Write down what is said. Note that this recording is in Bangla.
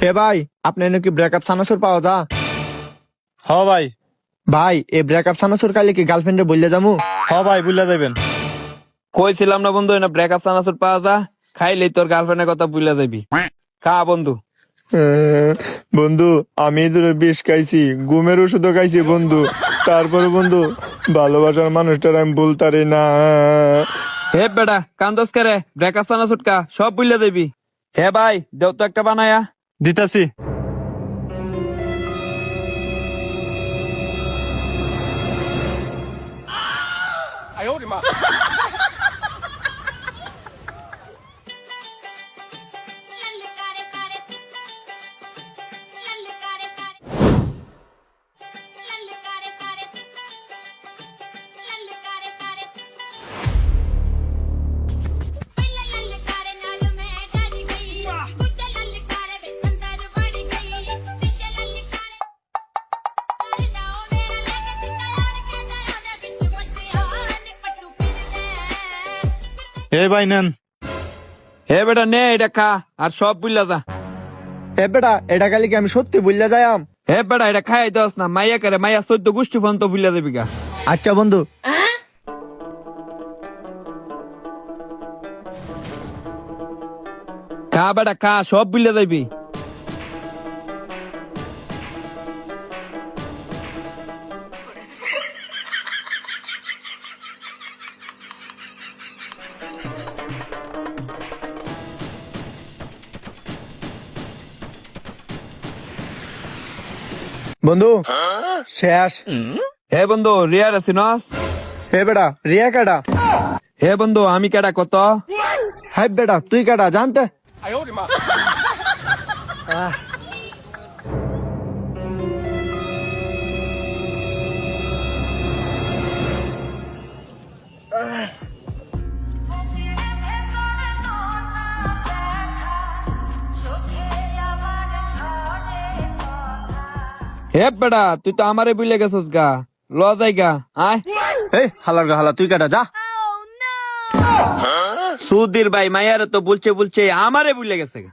হে ভাই, আপনার নাকি ব্রেকআপ সানাসুর পাওয়া যা? হ ভাই। ভাই, এই ব্রেকআপ সানাসুর কালে কি গার্লফ্রেন্ডে বললে যামু? হ ভাই, বুঝলা যাইবেন। কইছিলাম না বন্ধু, না ব্রেকআপ চানাচুর পাওয়া যা, খাইলেই তোর গার্লফ্রেন্ডের কথা ভুলে যাবি। খা বন্ধু। বন্ধু, আমি তোর বিষ খাইছি, ঘুমের ওষুধও খাইছি বন্ধু। তারপরে বন্ধু, ভালোবাসার মানুষটার আমি বলতারি না। হে বেটা কান্দস করে, ব্রেকআপ চানাচুর কা সব ভুলে যাবি। হে ভাই, দেও তো একটা বানায়া। দিতাছি। হে ভাই নেন। হে বেটা নে এটা খা, আর সব ভুলে যা। হে বেটা, এটা কালে কি আমি সত্যি বললে যাইম? হে বেটা এটা খাই দোস না, মাইয়া করে মাইয়া 14 গোষ্ঠী ফোন তো ভুলে যাবি গা। আচ্ছা বন্ধু। খা বেটা খা, সব ভুলে যাবি। বন্ধু, শেষ। হে বন্ধু রিয়ার আছিনস? হে বেটা, রিয়া কাটা? হে বন্ধু আমি কেডা কত? হাই বেটা, তুই কাটা জানতে? হে বেটা তুই তো আমারে ভুলে গেছস গা, ল যাই গা আয়। এই হালার গা হালা, তুই কাটা যা। সুধীর ভাই মাইয়ারে তো বলছে আমারে ভুলে গেছে গা।